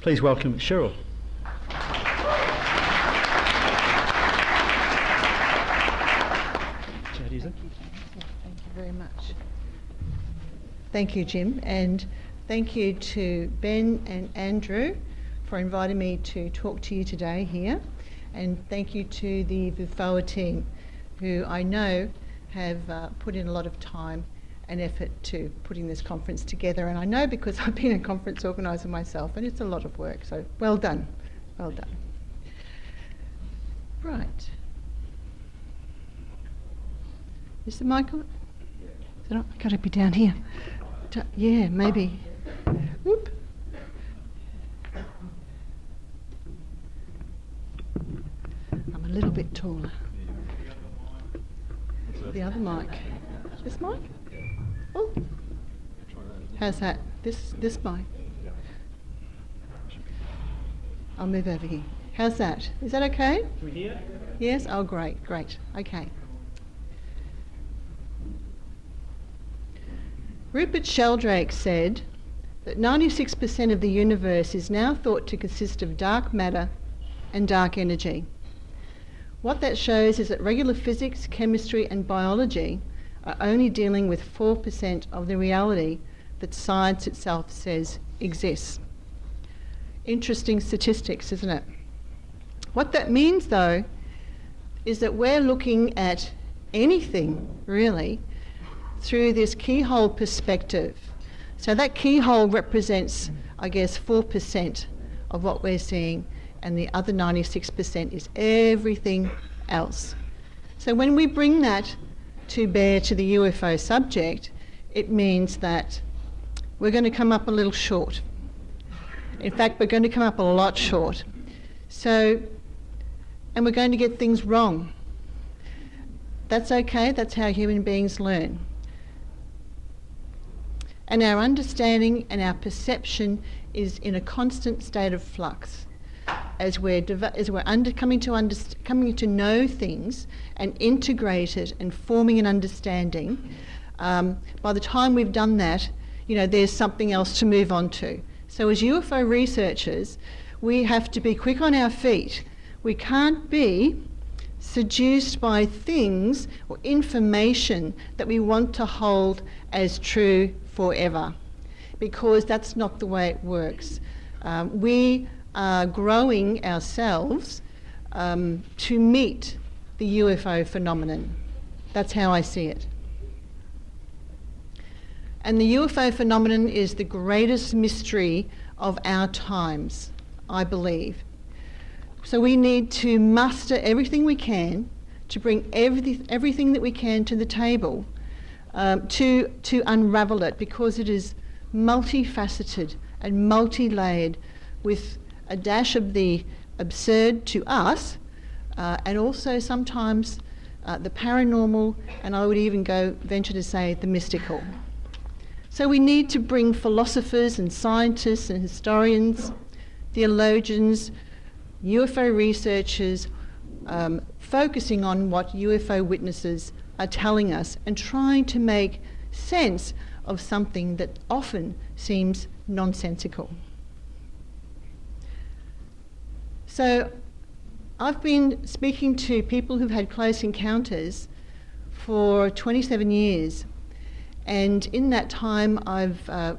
Please welcome Sheryl. Thank you, thank you very much. Thank you, Jim, and thank you to Ben and Andrew for inviting me to talk to you today here, and thank you to the VUFOA team, who I know have put in a lot of time and effort to putting this conference together, and I know because I've been a conference organiser myself, and it's a lot of work, so well done, well done. Right. Is the mic on? Is it on? I've got to be down here. Yeah, maybe. Whoop. I'm a little bit taller. The other mic. This mic? Oh. How's that? This mic? I'll move over here. How's that? Is that okay? Can we hear? Yes? Oh, great, great. Okay. Rupert Sheldrake said that 96% of the universe is now thought to consist of dark matter and dark energy. What that shows is that regular physics, chemistry and biology are only dealing with 4% of the reality that science itself says exists. Interesting statistics, isn't it? What that means, though, is that we're looking at anything, really, through this keyhole perspective. So that keyhole represents, I guess, 4% of what we're seeing, and the other 96% is everything else. So when we bring that to bear to the UFO subject, it means that we're going to come up a little short. In fact, we're going to come up a lot short. So, and we're going to get things wrong. That's okay, that's how human beings learn. And our understanding and our perception is in a constant state of flux as we're coming to know things and integrate it and forming an understanding. By the time we've done that, there's something else to move on to. So as UFO researchers, we have to be quick on our feet. We can't be seduced by things or information that we want to hold as true forever, because that's not the way it works. We are growing ourselves to meet the UFO phenomenon. That's how I see it. And the UFO phenomenon is the greatest mystery of our times, I believe. So we need to muster everything we can to bring everything that we can to the table to unravel it, because it is multifaceted and multi-layered with a dash of the absurd to us, and also sometimes the paranormal, and I would even venture to say the mystical. So we need to bring philosophers and scientists and historians, theologians, UFO researchers, focusing on what UFO witnesses are telling us and trying to make sense of something that often seems nonsensical. So I've been speaking to people who've had close encounters for 27 years, and in that time I've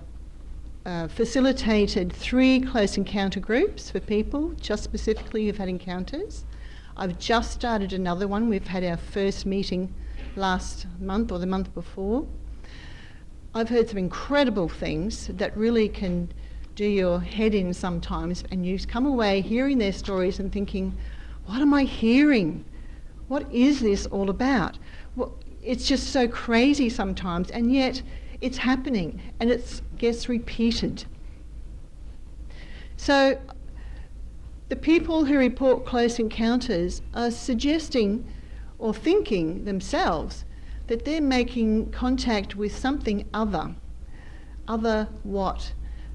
facilitated 3 close encounter groups for people just specifically who've had encounters. I've just started another one. We've had our first meeting last month or the month before. I've heard some incredible things that really can do your head in sometimes, and you come away hearing their stories and thinking, what am I hearing? What is this all about? Well, it's just so crazy sometimes, and yet it's happening and it gets repeated. So the people who report close encounters are suggesting or thinking themselves that they're making contact with something other what?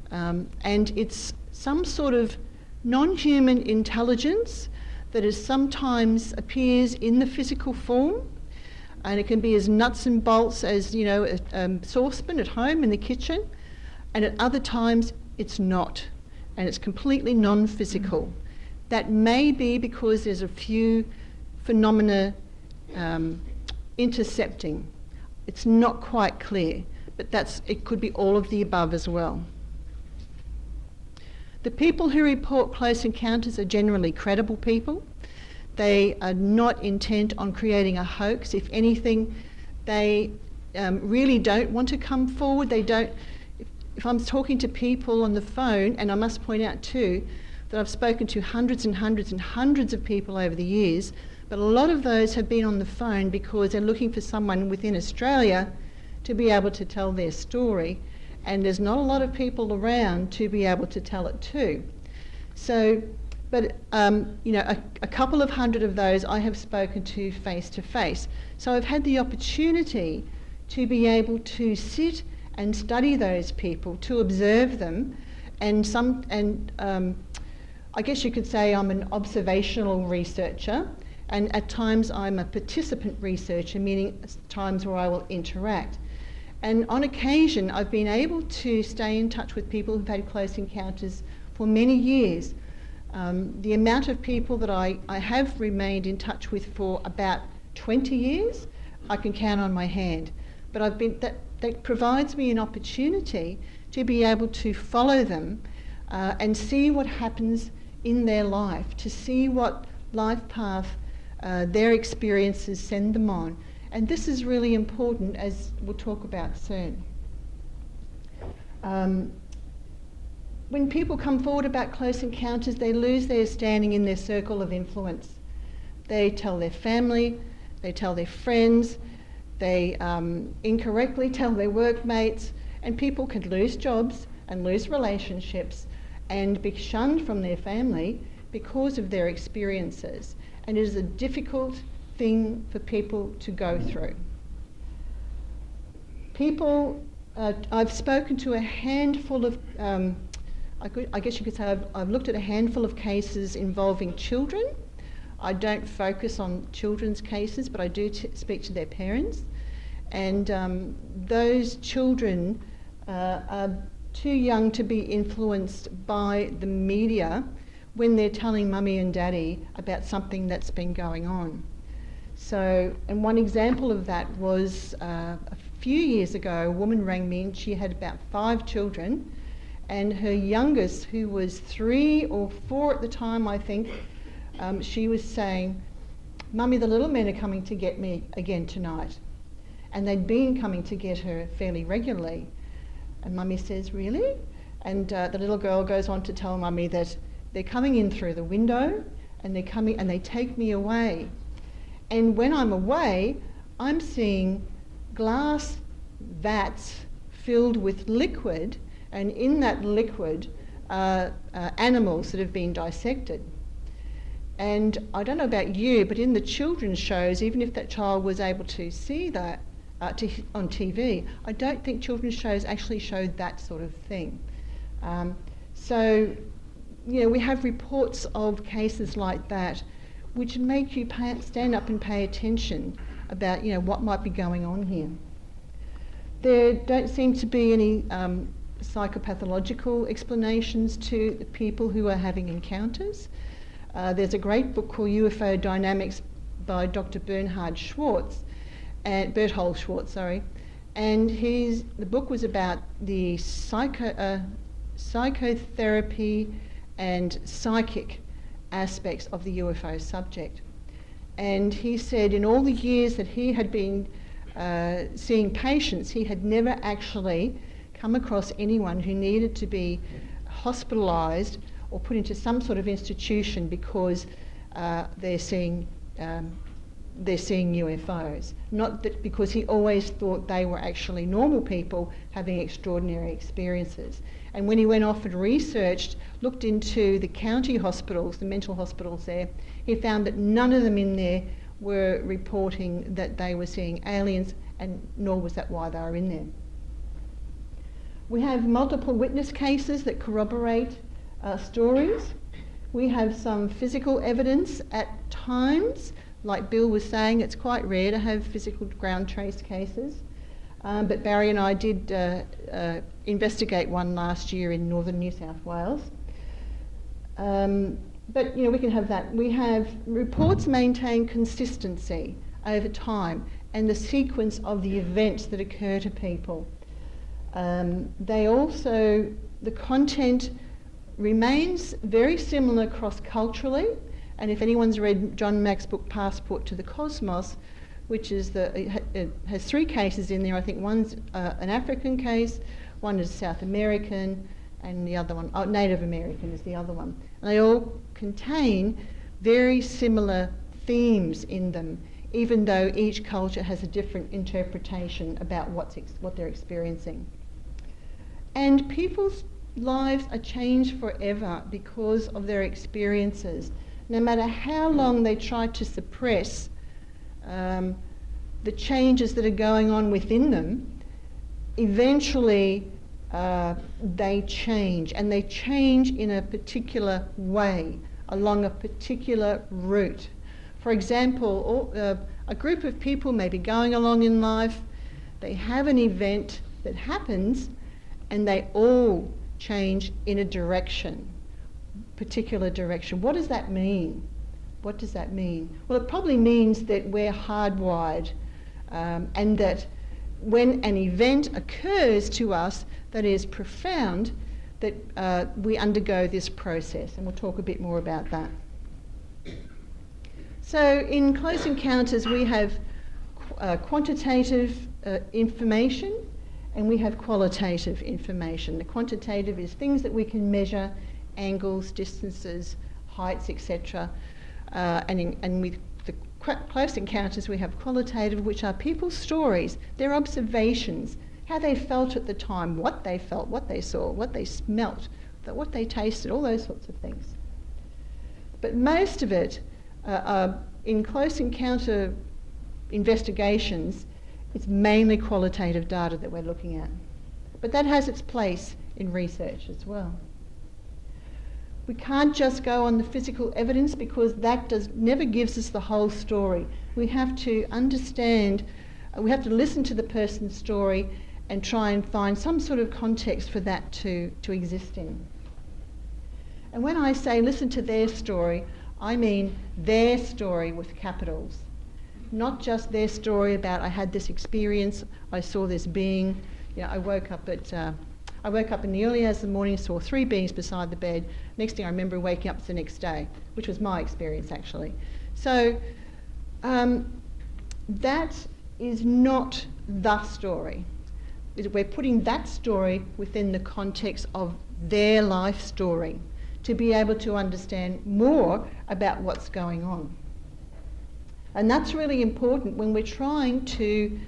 And it's some sort of non-human intelligence that is sometimes appears in the physical form, and it can be as nuts and bolts as, a saucepan at home in the kitchen, and at other times it's not. and it's completely non-physical. That may be because there's a few phenomena intercepting. It's not quite clear, but it could be all of the above as well. The people who report close encounters are generally credible people. They are not intent on creating a hoax. If anything, they really don't want to come forward. They don't. If I'm talking to people on the phone, and I must point out too that I've spoken to hundreds and hundreds and hundreds of people over the years, but a lot of those have been on the phone because they're looking for someone within Australia to be able to tell their story, and there's not a lot of people around to be able to tell it to. So, but a couple of hundred of those I have spoken to face to face. So I've had the opportunity to be able to sit and study those people, to observe them, and I guess you could say I'm an observational researcher, and at times I'm a participant researcher, meaning times where I will interact. And on occasion I've been able to stay in touch with people who've had close encounters for many years. The amount of people that I have remained in touch with for about 20 years, I can count on my hand. But that provides me an opportunity to be able to follow them and see what happens in their life, to see what life path their experiences send them on. And this is really important, as we'll talk about soon. When people come forward about close encounters, they lose their standing in their circle of influence. They tell their family, they tell their friends, they incorrectly tell their workmates, and people can lose jobs and lose relationships and be shunned from their family because of their experiences. And it is a difficult thing for people to go through. People, I've spoken to a handful of, I guess you could say I've looked at a handful of cases involving children. I don't focus on children's cases, but I do speak to their parents. And those children are too young to be influenced by the media when they're telling mummy and daddy about something that's been going on. So, and one example of that was a few years ago, a woman rang me and she had about 5 children, and her youngest, who was 3 or 4 at the time, I think, she was saying, "Mummy, the little men are coming to get me again tonight." And they'd been coming to get her fairly regularly. And Mummy says, "Really?" And the little girl goes on to tell Mummy that they're coming in through the window and they're coming and they take me away. And when I'm away, I'm seeing glass vats filled with liquid, and in that liquid are animals that have been dissected. And I don't know about you, but in the children's shows, even if that child was able to see that on TV, I don't think children's shows actually showed that sort of thing. So, we have reports of cases like that which make you stand up and pay attention about, what might be going on here. There don't seem to be any psychopathological explanations to the people who are having encounters. There's a great book called UFO Dynamics by Dr. Berthold Schwartz, and the book was about the psychotherapy and psychic aspects of the UFO subject. And he said in all the years that he had been seeing patients, he had never actually come across anyone who needed to be hospitalised or put into some sort of institution because they're seeing UFOs. Not that, because he always thought they were actually normal people having extraordinary experiences. And when he went off and researched, looked into the county hospitals, the mental hospitals there, he found that none of them in there were reporting that they were seeing aliens, and nor was that why they were in there. We have multiple witness cases that corroborate stories. We have some physical evidence at times. Like Bill was saying, it's quite rare to have physical ground trace cases. But Barry and I did investigate one last year in northern New South Wales. But we can have that. We have reports maintain consistency over time and the sequence of the events that occur to people. The content remains very similar cross-culturally, and if anyone's read John Mack's book Passport to the Cosmos, which is it has 3 cases in there. I think one's an African case, one is South American, and the other one, Native American is the other one. And they all contain very similar themes in them, even though each culture has a different interpretation about what they're experiencing. And people's lives are changed forever because of their experiences. No matter how long they try to suppress the changes that are going on within them, eventually they change, and they change in a particular way, along a particular route. For example, a group of people may be going along in life, they have an event that happens, and they all change in a direction, particular direction. What does that mean? What does that mean? Well, it probably means that we're hardwired, and that when an event occurs to us that is profound, that we undergo this process, and we'll talk a bit more about that. So in Close Encounters we have quantitative information, and we have qualitative information. The quantitative is things that we can measure, angles, distances, heights, etc. And with the Close Encounters we have qualitative, which are people's stories, their observations, how they felt at the time, what they felt, what they saw, what they smelt, what they tasted, all those sorts of things. But most of it, in Close Encounter investigations, it's mainly qualitative data that we're looking at. But that has its place in research as well. We can't just go on the physical evidence, because that never gives us the whole story. We have to understand, we have to listen to the person's story and try and find some sort of context for that to exist in. And when I say listen to their story, I mean their story with capitals. Not just their story about I had this experience, I saw this being, I woke up in the early hours of the morning, saw 3 beings beside the bed. Next thing I remember waking up the next day, which was my experience actually. So that is not the story. We're putting that story within the context of their life story to be able to understand more about what's going on. And that's really important when we're trying to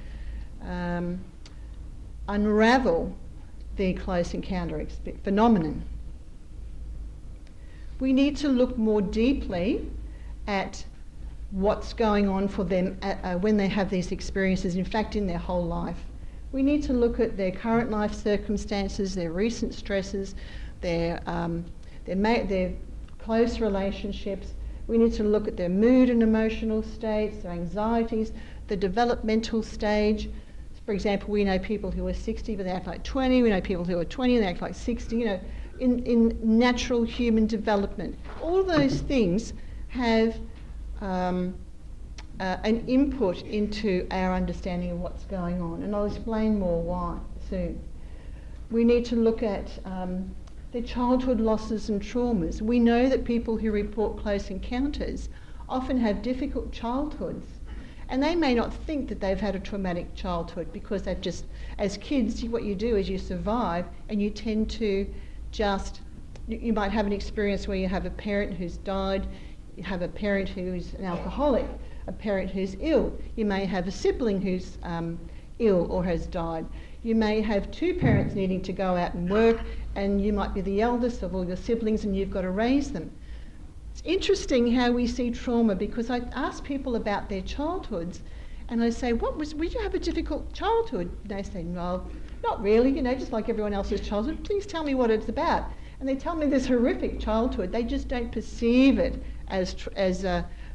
unravel the close encounter phenomenon. We need to look more deeply at what's going on for them when they have these experiences, in fact in their whole life. We need to look at their current life circumstances, their recent stresses, their close relationships. We need to look at their mood and emotional states, their anxieties, the developmental stage. For example, we know people who are 60 but they act like 20. We know people who are 20 and they act like 60. In natural human development. All those things have an input into our understanding of what's going on, and I'll explain more why soon. We need to look at their childhood losses and traumas. We know that people who report close encounters often have difficult childhoods, and they may not think that they've had a traumatic childhood, because they've just, as kids, what you do is you survive, and you tend to you might have an experience where you have a parent who's died, you have a parent who's an alcoholic, a parent who's ill, you may have a sibling who's ill or has died. You may have 2 parents needing to go out and work, and you might be the eldest of all your siblings and you've got to raise them. It's interesting how we see trauma, because I ask people about their childhoods and I say, would you have a difficult childhood? And they say, no, not really, just like everyone else's childhood. Please tell me what it's about. And they tell me this horrific childhood. They just don't perceive it as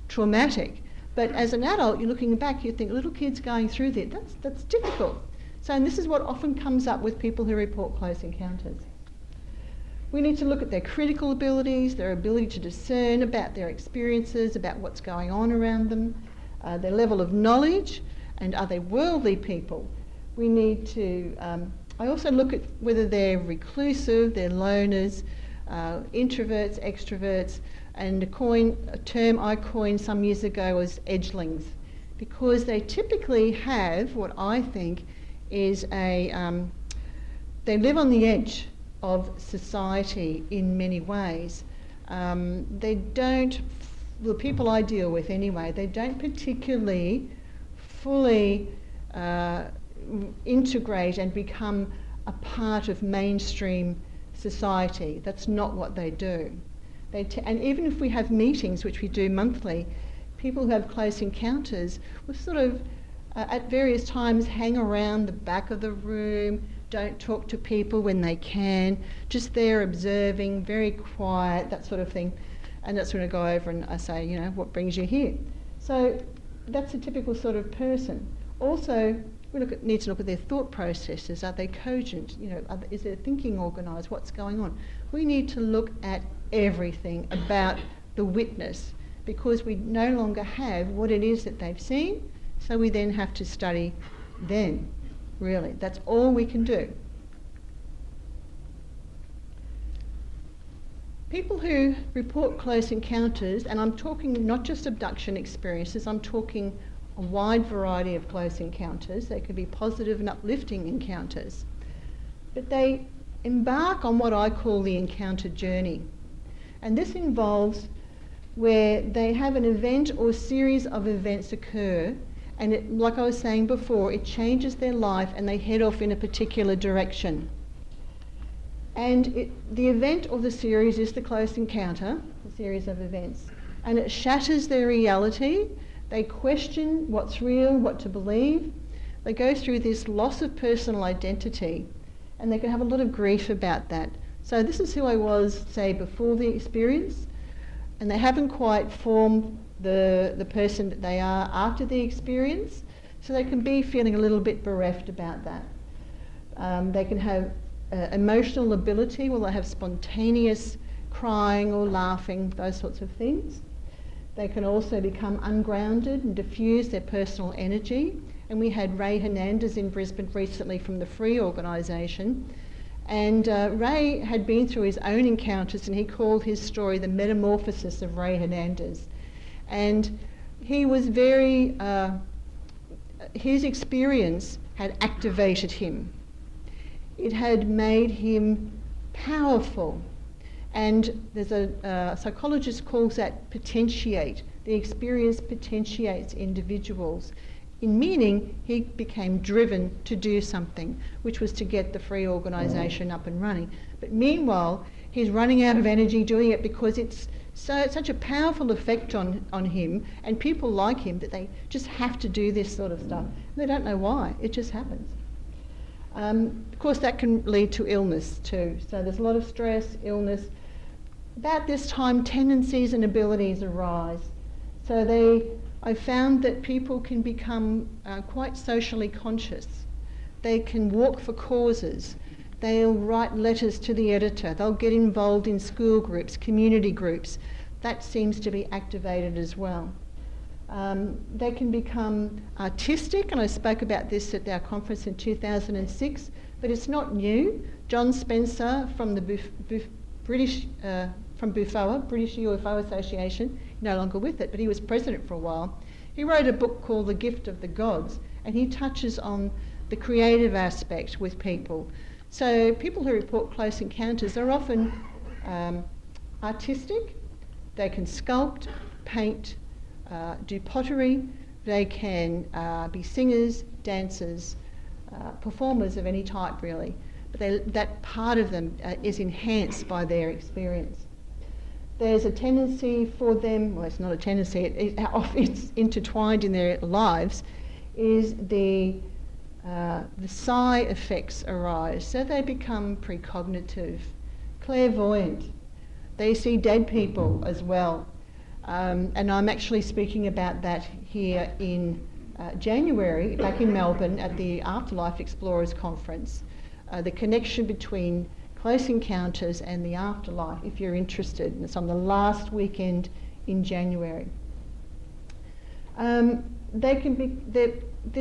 traumatic. But as an adult, you're looking back, you think, little kids going through that, that's difficult. So, and this is what often comes up with people who report close encounters. We need to look at their critical abilities, their ability to discern about their experiences, about what's going on around them, their level of knowledge, and are they worldly people? We need to, I also look at whether they're reclusive, they're loners, introverts, extroverts, and a term I coined some years ago was edgelings, because they typically have what I think is they live on the edge of society in many ways. They don't, the people I deal with anyway, they don't particularly fully integrate and become a part of mainstream society. That's not what they do. And even if we have meetings, which we do monthly, people who have close encounters will sort of at various times hang around the back of the room, don't talk to people when they can, just there observing, very quiet, that sort of thing. And that's when I go over and I say, you know, what brings you here? So that's a typical sort of person. Also, we need to look at their thought processes. Are they cogent? You know, is their thinking organised? What's going on? We need to look at everything about the witness, because we no longer have what it is that they've seen, so we then have to study them, really. That's all we can do. People who report close encounters, and I'm talking not just abduction experiences, I'm talking a wide variety of close encounters. They could be positive and uplifting encounters. But they embark on what I call the encounter journey. And this involves where they have an event or series of events occur, and it, like I was saying before, it changes their life and they head off in a particular direction. And the event or the series is the close encounter, the series of events, and it shatters their reality. They question what's real, what to believe. They go through this loss of personal identity, and they can have a lot of grief about that. So this is who I was, say, before the experience, and they haven't quite formed the person that they are after the experience, so they can be feeling a little bit bereft about that. They can have emotional ability, well, they have spontaneous crying or laughing, those sorts of things. They can also become ungrounded and diffuse their personal energy. And we had Ray Hernandez in Brisbane recently from the Free organisation. And Ray had been through his own encounters, and he called his story The Metamorphosis of Ray Hernandez. And he was very, his experience had activated him. It had made him powerful. And there's a psychologist calls that potentiate. The experience potentiates individuals. In meaning, he became driven to do something, which was to get the Free organisation up and running. But meanwhile, he's running out of energy doing it because it's such a powerful effect on him, and people like him, that they just have to do this sort of stuff. They don't know why, it just happens. Of course, that can lead to illness too. So there's a lot of stress, illness. About this time, tendencies and abilities arise. So I found that people can become quite socially conscious. They can walk for causes. They'll write letters to the editor. They'll get involved in school groups, community groups. That seems to be activated as well. They can become artistic, and I spoke about this at our conference in 2006, but it's not new. John Spencer from the British UFO Association, no longer with it, but he was president for a while. He wrote a book called The Gift of the Gods, and he touches on the creative aspect with people. So people who report close encounters are often artistic. They can sculpt, paint, do pottery. They can be singers, dancers, performers of any type, really. But that part of them is enhanced by their experience. There's a tendency for them, well, it's not a tendency, it's intertwined in their lives, is the psi effects arise. So they become precognitive, clairvoyant. They see dead people as well. And I'm actually speaking about that here in January, back in Melbourne at the Afterlife Explorers Conference. The connection between Close Encounters and the Afterlife, if you're interested. And it's on the last weekend in January. There's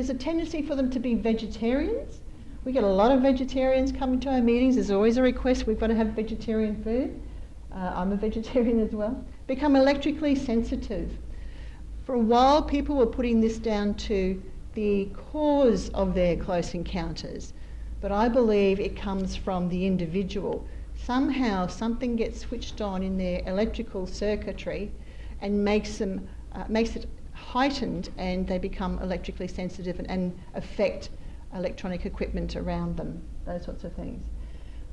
a tendency for them to be vegetarians. We get a lot of vegetarians coming to our meetings. There's always a request, we've got to have vegetarian food. I'm a vegetarian as well. Become electrically sensitive. For a while, people were putting this down to the cause of their close encounters, but I believe it comes from the individual. Somehow something gets switched on in their electrical circuitry and makes it heightened, and they become electrically sensitive and affect electronic equipment around them, those sorts of things.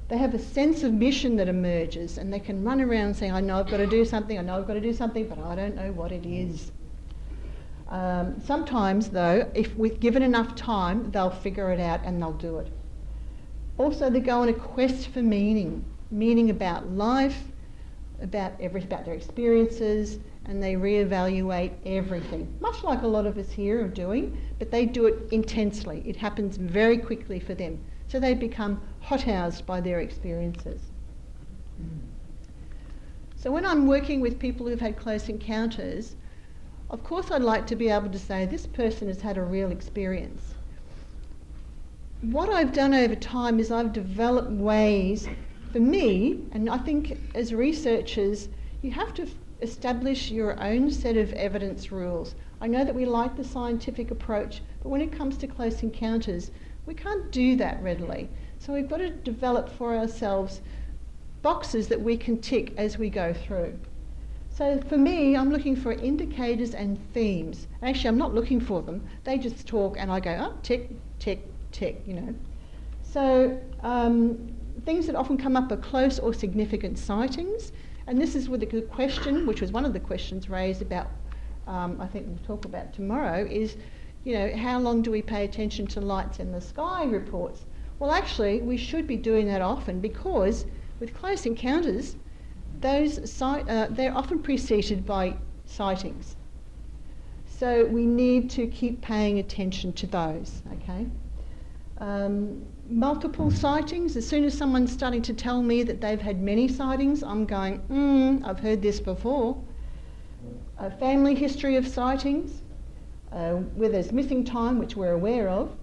They have a sense of mission that emerges, and they can run around saying, I know I've got to do something, I know I've got to do something, but I don't know what it is. Sometimes though, if we're given enough time, they'll figure it out and they'll do it. Also, they go on a quest for meaning about life, about their experiences, and they reevaluate everything, much like a lot of us here are doing, but they do it intensely. It happens very quickly for them. So they become hothoused by their experiences. So when I'm working with people who've had close encounters, of course I'd like to be able to say this person has had a real experience. What I've done over time is I've developed ways for me, and I think as researchers, you have to establish your own set of evidence rules. I know that we like the scientific approach, but when it comes to close encounters, we can't do that readily. So we've got to develop for ourselves boxes that we can tick as we go through. So for me, I'm looking for indicators and themes. Actually, I'm not looking for them. They just talk and I go, oh, tick, tick, tick, you know. So things that often come up are close or significant sightings. And this is with a good question, which was one of the questions raised about, I think we'll talk about tomorrow, is, you know, how long do we pay attention to lights in the sky reports? Well, actually, we should be doing that often, because with close encounters, they're often preceded by sightings. So we need to keep paying attention to those, okay? Multiple sightings, as soon as someone's starting to tell me that they've had many sightings, I'm going, I've heard this before. A family history of sightings, where there's missing time, which we're aware of,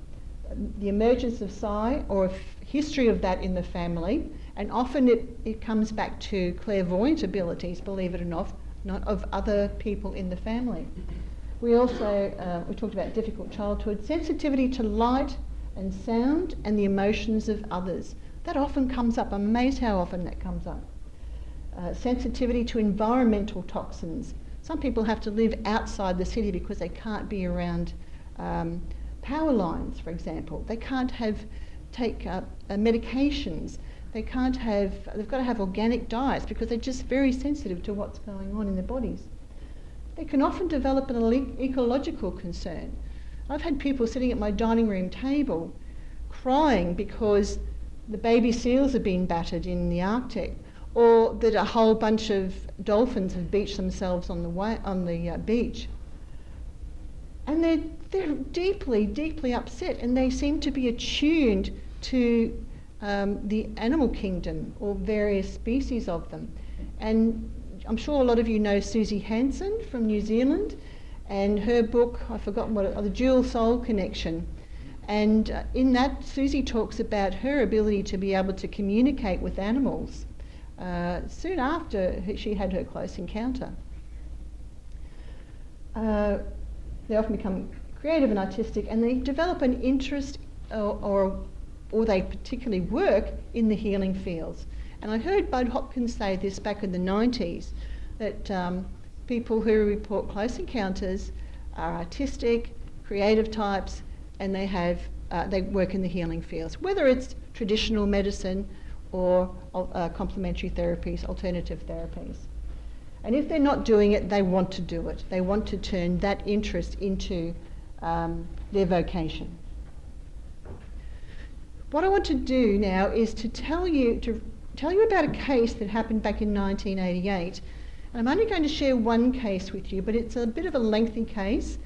the emergence of psi, or a history of that in the family, and often it comes back to clairvoyant abilities, believe it or not of other people in the family. We also, we talked about difficult childhood, sensitivity to light and sound and the emotions of others. That often comes up. I'm amazed how often that comes up. Sensitivity to environmental toxins. Some people have to live outside the city because they can't be around power lines, for example. They can't take medications. They've got to have organic diets because they're just very sensitive to what's going on in their bodies. They can often develop an ecological concern. I've had people sitting at my dining room table crying because the baby seals have been battered in the Arctic, or that a whole bunch of dolphins have beached themselves on the beach. And they're deeply, deeply upset, and they seem to be attuned to the animal kingdom, or various species of them. And I'm sure a lot of you know Susie Hansen from New Zealand, and her book, I've forgotten the Dual Soul Connection. And in that, Susie talks about her ability to be able to communicate with animals soon after she had her close encounter. They often become creative and artistic, and they develop an interest or they particularly work in the healing fields. And I heard Bud Hopkins say this back in the 90s, that people who report close encounters are artistic, creative types, and they work in the healing fields, whether it's traditional medicine or complementary therapies, alternative therapies. And if they're not doing it, they want to do it. They want to turn that interest into their vocation. What I want to do now is to tell you about a case that happened back in 1988. And I'm only going to share one case with you, but it's a bit of a lengthy case.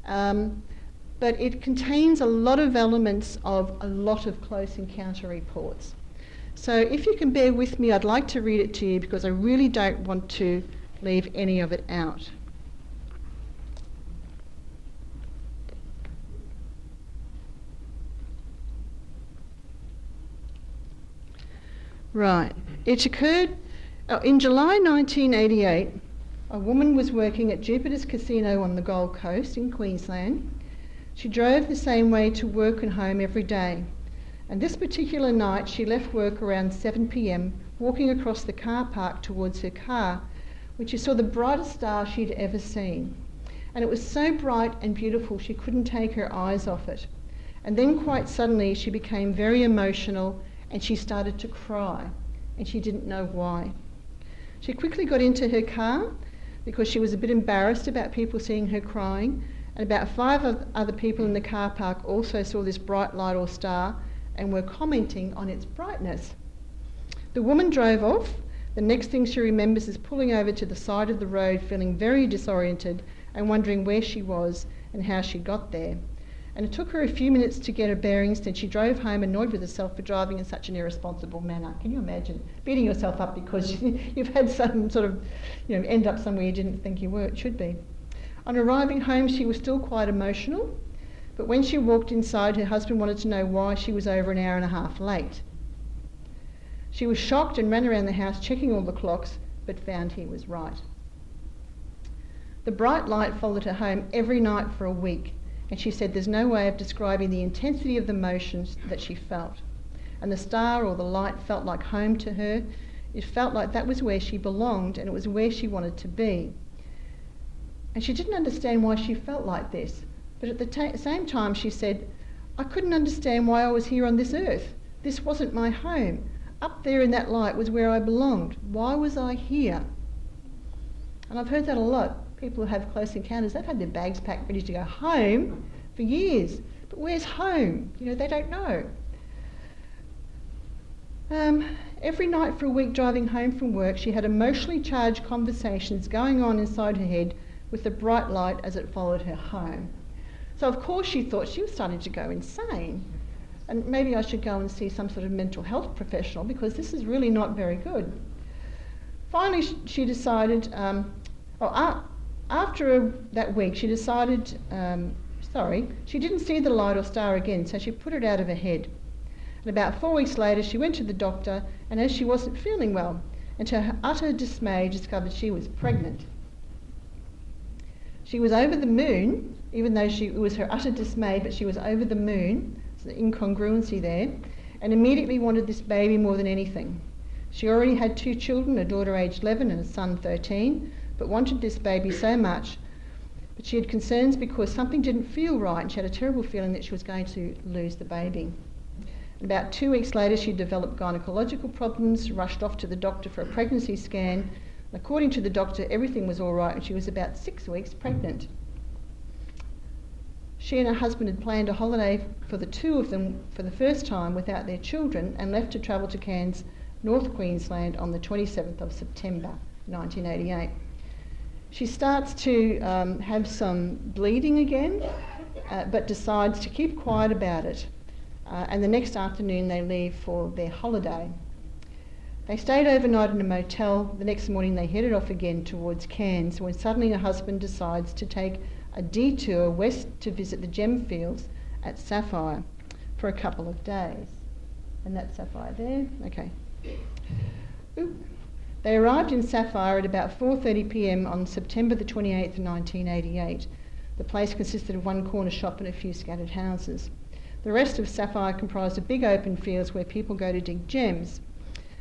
But it contains a lot of elements of a lot of close encounter reports. So if you can bear with me, I'd like to read it to you because I really don't want to leave any of it out. Right. It occurred in July 1988. A woman was working at Jupiter's Casino on the Gold Coast in Queensland. She drove the same way to work and home every day. And this particular night she left work around 7 p.m, walking across the car park towards her car, when she saw the brightest star she'd ever seen. And it was so bright and beautiful she couldn't take her eyes off it. And then quite suddenly she became very emotional and she started to cry, and she didn't know why. She quickly got into her car because she was a bit embarrassed about people seeing her crying, and about 5 other people in the car park also saw this bright light or star and were commenting on its brightness. The woman drove off. The next thing she remembers is pulling over to the side of the road, feeling very disoriented and wondering where she was and how she got there. And it took her a few minutes to get her bearings, then she drove home annoyed with herself for driving in such an irresponsible manner. Can you imagine beating yourself up because you've had some sort of, end up somewhere you didn't think you should be. On arriving home, she was still quite emotional, but when she walked inside, her husband wanted to know why she was over an hour and a half late. She was shocked and ran around the house checking all the clocks, but found he was right. The bright light followed her home every night for a week, and she said there's no way of describing the intensity of the emotions that she felt. And the star or the light felt like home to her. It felt like that was where she belonged and it was where she wanted to be. And she didn't understand why she felt like this. But at the same time she said, I couldn't understand why I was here on this earth. This wasn't my home. Up there in that light was where I belonged. Why was I here? And I've heard that a lot. People who have close encounters, they've had their bags packed ready to go home for years. But where's home? They don't know. Every night for a week driving home from work, she had emotionally charged conversations going on inside her head with the bright light as it followed her home. So of course she thought she was starting to go insane. And maybe I should go and see some sort of mental health professional because this is really not very good. Finally, she decided, after that week, she decided, she didn't see the light or star again, so she put it out of her head. And about 4 weeks later, she went to the doctor, and as she wasn't feeling well, and to her utter dismay, discovered she was pregnant. She was over the moon, even though it was her utter dismay, but she was over the moon, so the incongruency there, and immediately wanted this baby more than anything. She already had 2 children, a daughter aged 11 and a son 13, but wanted this baby so much. But she had concerns because something didn't feel right, and she had a terrible feeling that she was going to lose the baby. About 2 weeks later, she developed gynecological problems, rushed off to the doctor for a pregnancy scan. According to the doctor, everything was all right, and she was about 6 weeks pregnant. She and her husband had planned a holiday for the 2 of them for the first time without their children and left to travel to Cairns, North Queensland on the 27th of September 1988. She starts to have some bleeding again, but decides to keep quiet about it. And the next afternoon they leave for their holiday. They stayed overnight in a motel. The next morning they headed off again towards Cairns when suddenly her husband decides to take a detour west to visit the gem fields at Sapphire for a couple of days. And that's Sapphire there? Okay. Oop. They arrived in Sapphire at about 4:30 p.m. on September the 28th, 1988. The place consisted of one corner shop and a few scattered houses. The rest of Sapphire comprised of big open fields where people go to dig gems.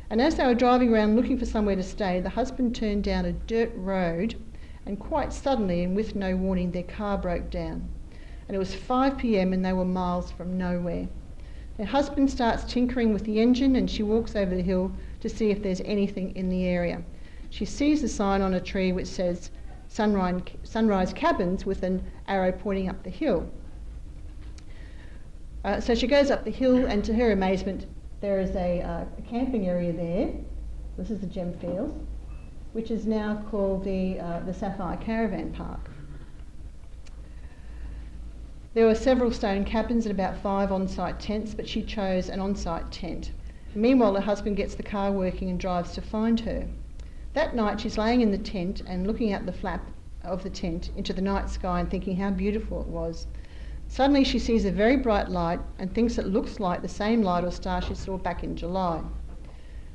And as they were driving around looking for somewhere to stay, the husband turned down a dirt road, and quite suddenly and with no warning their car broke down. And it was 5 p.m. and they were miles from nowhere. Her husband starts tinkering with the engine and she walks over the hill to see if there's anything in the area. She sees a sign on a tree which says Sunrise Cabins with an arrow pointing up the hill. So she goes up the hill and to her amazement there is a camping area there. This is the gem fields, which is now called the Sapphire Caravan Park. There were several stone cabins and about 5 on-site tents, but she chose an on-site tent. Meanwhile, her husband gets the car working and drives to find her. That night, she's laying in the tent and looking out the flap of the tent into the night sky and thinking how beautiful it was. Suddenly, she sees a very bright light and thinks it looks like the same light or star she saw back in July.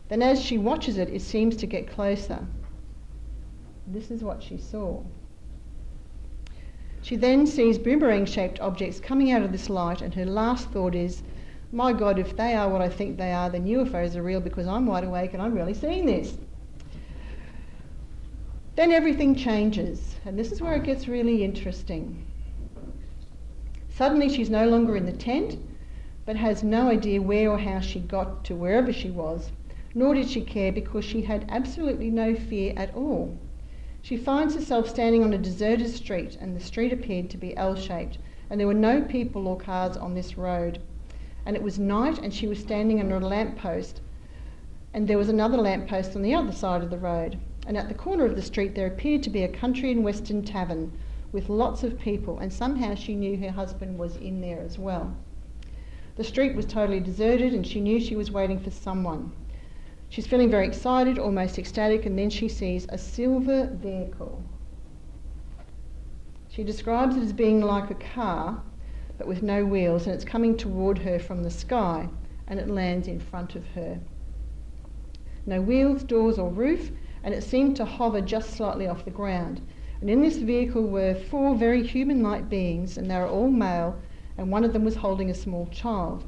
Then as she watches it, it seems to get closer. This is what she saw. She then sees boomerang-shaped objects coming out of this light, and her last thought is, my God, if they are what I think they are, then UFOs are real because I'm wide awake and I'm really seeing this. Then everything changes, and this is where it gets really interesting. Suddenly she's no longer in the tent, but has no idea where or how she got to wherever she was, nor did she care because she had absolutely no fear at all. She finds herself standing on a deserted street, and the street appeared to be L-shaped, and there were no people or cars on this road. And it was night, and she was standing under a lamppost, and there was another lamppost on the other side of the road. And at the corner of the street there appeared to be a country and western tavern with lots of people, and somehow she knew her husband was in there as well. The street was totally deserted, and she knew she was waiting for someone. She's feeling very excited, almost ecstatic, and then she sees a silver vehicle. She describes it as being like a car, but with no wheels, and it's coming toward her from the sky, and it lands in front of her. No wheels, doors or roof, and it seemed to hover just slightly off the ground. And in this vehicle were 4 very human-like beings, and they were all male, and one of them was holding a small child.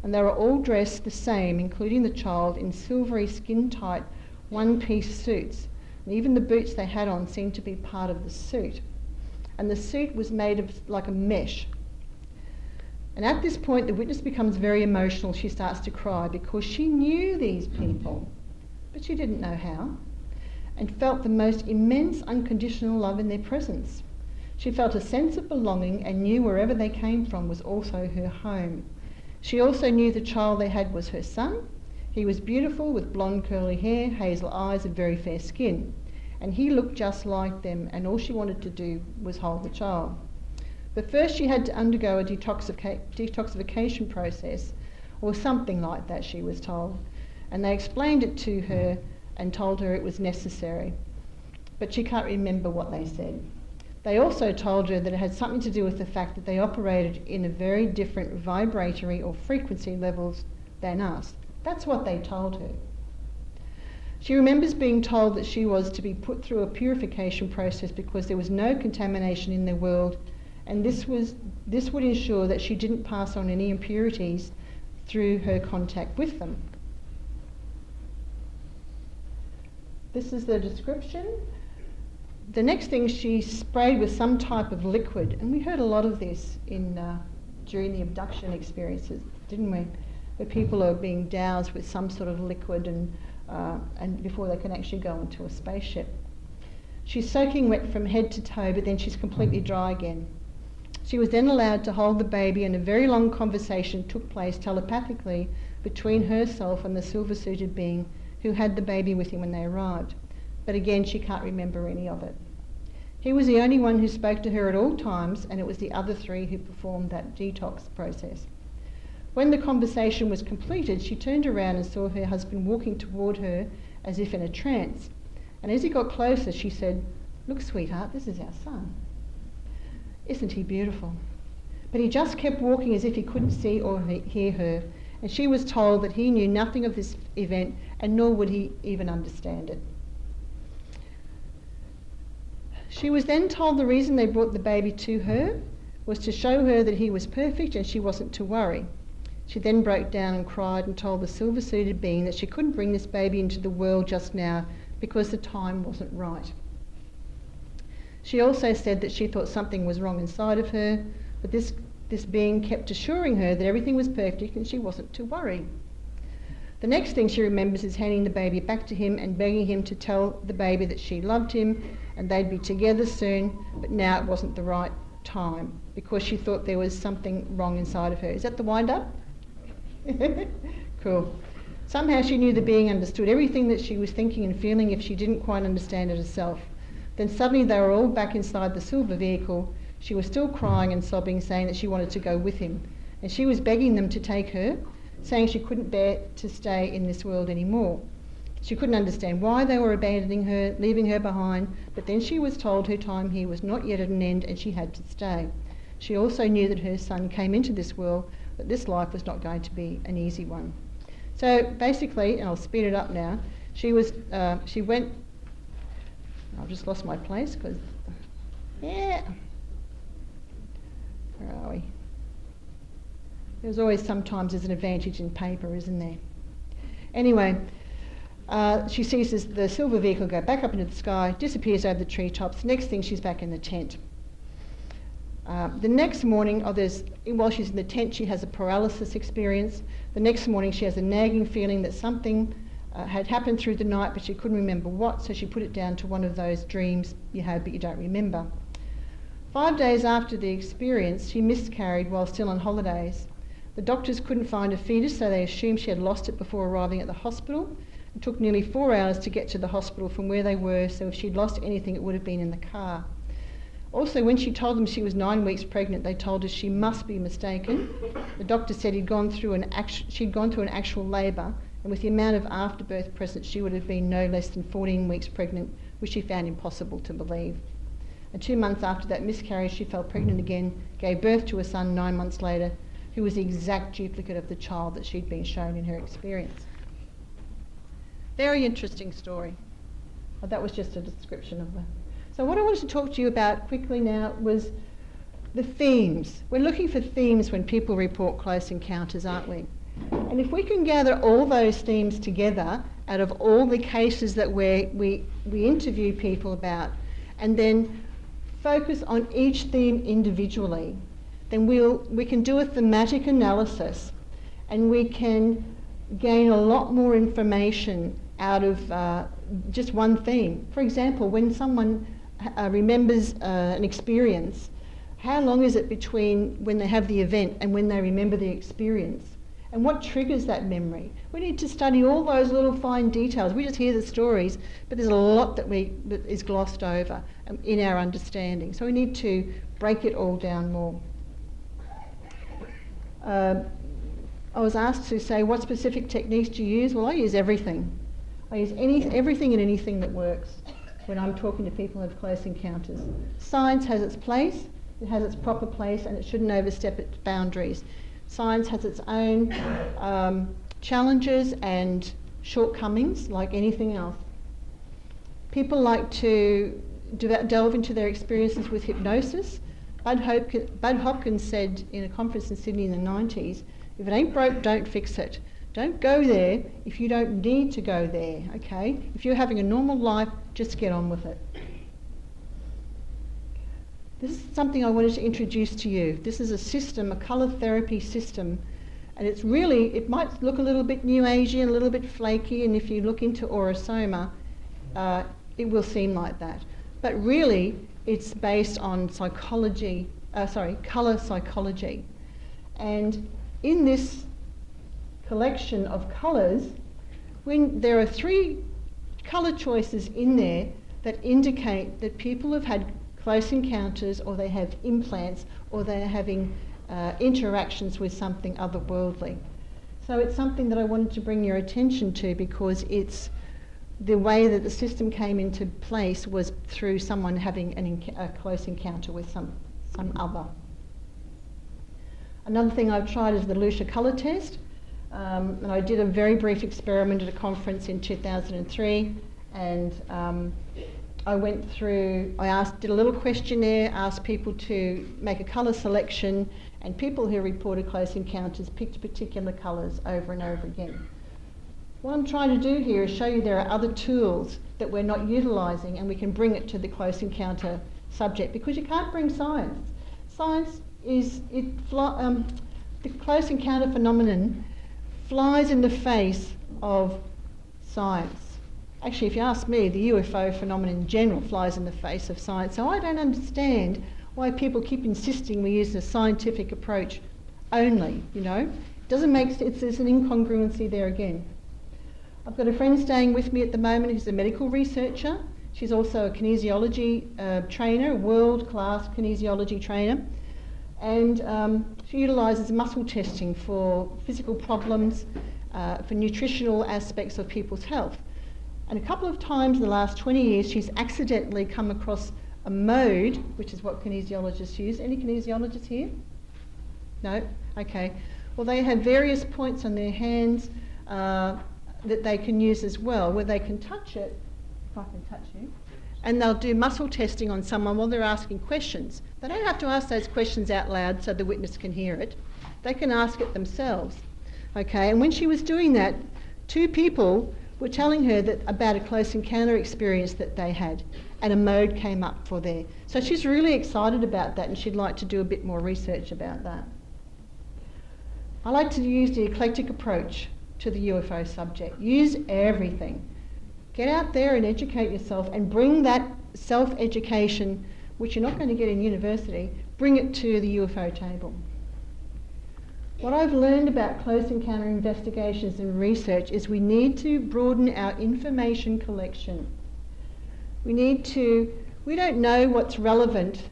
And they were all dressed the same, including the child, in silvery skin-tight one-piece suits. And even the boots they had on seemed to be part of the suit. And the suit was made of like a mesh. And at this point, the witness becomes very emotional. She starts to cry because she knew these people, but she didn't know how, and felt the most immense unconditional love in their presence. She felt a sense of belonging and knew wherever they came from was also her home. She also knew the child they had was her son. He was beautiful with blonde curly hair, hazel eyes and very fair skin. And he looked just like them, and all she wanted to do was hold the child. But first she had to undergo a detoxification process, or something like that, she was told. And they explained it to her and told her it was necessary. But she can't remember what they said. They also told her that it had something to do with the fact that they operated in a very different vibratory or frequency levels than us. That's what they told her. She remembers being told that she was to be put through a purification process because there was no contamination in their world, and this would ensure that she didn't pass on any impurities through her contact with them. This is the description. The next thing, she sprayed with some type of liquid, and we heard a lot of this during the abduction experiences, didn't we? Where people are being doused with some sort of liquid and before they can actually go into a spaceship. She's soaking wet from head to toe, but then she's completely dry again. She was then allowed to hold the baby, and a very long conversation took place telepathically between herself and the silver-suited being who had the baby with him when they arrived. But again, she can't remember any of it. He was the only one who spoke to her at all times, and it was the other 3 who performed that detox process. When the conversation was completed, she turned around and saw her husband walking toward her as if in a trance. And as he got closer, she said, "Look, sweetheart, this is our son. Isn't he beautiful?" But he just kept walking as if he couldn't see or hear her, and she was told that he knew nothing of this event, and nor would he even understand it. She was then told the reason they brought the baby to her was to show her that he was perfect and she wasn't to worry. She then broke down and cried and told the silver-suited being that she couldn't bring this baby into the world just now because the time wasn't right. She also said that she thought something was wrong inside of her, but this being kept assuring her that everything was perfect and she wasn't to worry. The next thing she remembers is handing the baby back to him and begging him to tell the baby that she loved him and they'd be together soon, but now it wasn't the right time because she thought there was something wrong inside of her. Is that the wind-up? Cool. Somehow she knew the being understood everything that she was thinking and feeling if she didn't quite understand it herself. Then suddenly they were all back inside the silver vehicle. She was still crying and sobbing, saying that she wanted to go with him. And she was begging them to take her, saying she couldn't bear to stay in this world anymore. She couldn't understand why they were abandoning her, leaving her behind, but then she was told her time here was not yet at an end and she had to stay. She also knew that her son came into this world, that this life was not going to be an easy one. So basically, and I'll speed it up now, she went, I've just lost my place because, where are we? There's always sometimes there's an advantage in paper, isn't there? Anyway, she sees the silver vehicle go back up into the sky, disappears over the treetops. Next thing, she's back in the tent. The next morning, while she's in the tent, she has a paralysis experience. The next morning, she has a nagging feeling that something had happened through the night, but she couldn't remember what, so she put it down to one of those dreams you have but you don't remember. 5 days after the experience, she miscarried while still on holidays. The doctors couldn't find a fetus, so they assumed she had lost it before arriving at the hospital. It took nearly 4 hours to get to the hospital from where they were, so if she'd lost anything, it would have been in the car. Also, when she told them she was 9 weeks pregnant, they told her she must be mistaken. The doctor said she'd gone through an actual labour, and with the amount of afterbirth present, she would have been no less than 14 weeks pregnant, which she found impossible to believe. And 2 months after that miscarriage, she fell pregnant again, gave birth to a son 9 months later, who was the exact duplicate of the child that she'd been shown in her experience. Very interesting story. Well, that was just a description of the... So what I wanted to talk to you about quickly now was the themes. We're looking for themes when people report close encounters, aren't we? And if we can gather all those themes together out of all the cases that we interview people about, and then focus on each theme individually, then we can do a thematic analysis and we can gain a lot more information out of just one theme. For example, when someone remembers an experience, how long is it between when they have the event and when they remember the experience? And what triggers that memory? We need to study all those little fine details. We just hear the stories, but there's a lot that is glossed over in our understanding. So we need to break it all down more. I was asked to say, what specific techniques do you use? Well, I use everything. I use everything and anything that works when I'm talking to people who have close encounters. Science has its place, it has its proper place, and it shouldn't overstep its boundaries. Science has its own challenges and shortcomings, like anything else. People like to delve into their experiences with hypnosis. Bud Hopkins said in a conference in Sydney in the 90s, if it ain't broke, don't fix it. Don't go there if you don't need to go there, okay? If you're having a normal life, just get on with it. This is something I wanted to introduce to you. This is a system, a colour therapy system, and it's really, it might look a little bit New Agey, a little bit flaky, and if you look into Aurosoma, it will seem like that. But really, it's based on colour psychology. And in this collection of colours, when there are 3 colour choices in there that indicate that people have had close encounters, or they have implants, or they're having interactions with something otherworldly. So it's something that I wanted to bring your attention to, because it's the way that the system came into place was through someone having a close encounter with some other. Another thing I've tried is the Lucia colour test. And I did a very brief experiment at a conference in 2003, and I went through, did a little questionnaire, asked people to make a colour selection, and people who reported close encounters picked particular colours over and over again. What I'm trying to do here is show you there are other tools that we're not utilising, and we can bring it to the close encounter subject, because you can't bring science. Science is, the close encounter phenomenon flies in the face of science. Actually, if you ask me, the UFO phenomenon in general flies in the face of science. So I don't understand why people keep insisting we use a scientific approach only, you know. It doesn't make sense, there's an incongruency there again. I've got a friend staying with me at the moment who's a medical researcher. She's also a kinesiology trainer, a world-class kinesiology trainer. And she utilises muscle testing for physical problems, for nutritional aspects of people's health. And a couple of times in the last 20 years, she's accidentally come across a mode, which is what kinesiologists use. Any kinesiologists here? No? Okay. Well, they have various points on their hands that they can use as well, where they can touch it, if I can touch you, and they'll do muscle testing on someone while they're asking questions. They don't have to ask those questions out loud so the witness can hear it. They can ask it themselves. Okay, and when she was doing that, two people were telling her that about a close encounter experience that they had, and a mode came up for there. So she's really excited about that, and she'd like to do a bit more research about that. I like to use the eclectic approach to the UFO subject. Use everything. Get out there and educate yourself, and bring that self-education, which you're not going to get in university, bring it to the UFO table. What I've learned about close encounter investigations and research is we need to broaden our information collection. We don't know what's relevant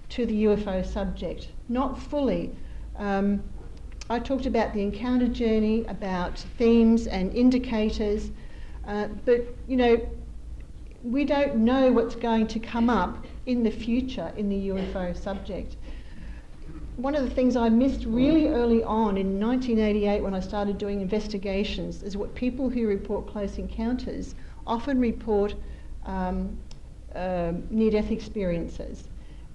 to the UFO subject, not fully. I talked about the encounter journey, about themes and indicators, but we don't know what's going to come up in the future in the UFO subject. One of the things I missed really early on in 1988 when I started doing investigations is what people who report close encounters often report near-death experiences.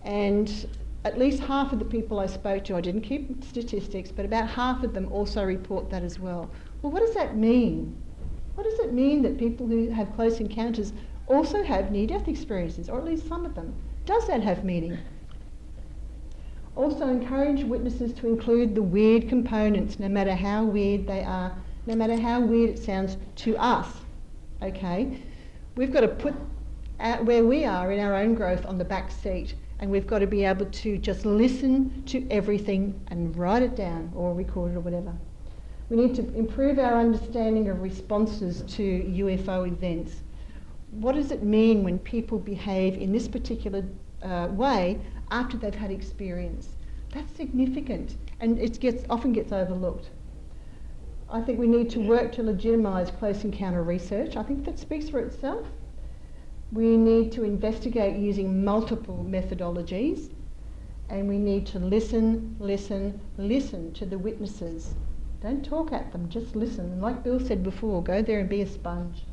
And at least half of the people I spoke to, I didn't keep statistics, but about half of them also report that as well. Well, what does that mean? What does it mean that people who have close encounters also have near-death experiences, or at least some of them? Does that have meaning? Also encourage witnesses to include the weird components, no matter how weird they are, no matter how weird it sounds to us, okay? We've got to put where we are in our own growth on the back seat, and we've got to be able to just listen to everything and write it down or record it or whatever. We need to improve our understanding of responses to UFO events. What does it mean when people behave in this particular way after they've had experience? That's significant, and it often gets overlooked. I think we need to work to legitimise close encounter research. I think that speaks for itself. We need to investigate using multiple methodologies, and we need to listen to the witnesses. Don't talk at them, just listen. And like Bill said before, go there and be a sponge.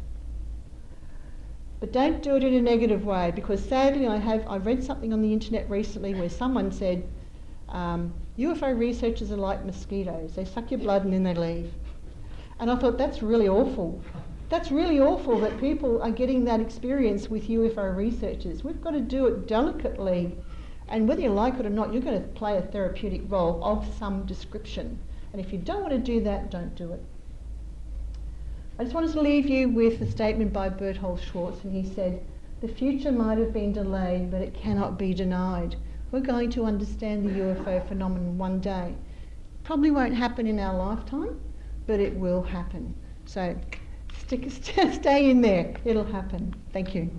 But don't do it in a negative way, because sadly I read something on the internet recently where someone said UFO researchers are like mosquitoes. They suck your blood and then they leave. And I thought, that's really awful. That's really awful that people are getting that experience with UFO researchers. We've got to do it delicately. And whether you like it or not, you're going to play a therapeutic role of some description. And if you don't want to do that, don't do it. I just wanted to leave you with a statement by Berthold Schwartz, and he said, "The future might have been delayed, but it cannot be denied. We're going to understand the UFO phenomenon one day. Probably won't happen in our lifetime, but it will happen. So stay in there. It'll happen." Thank you.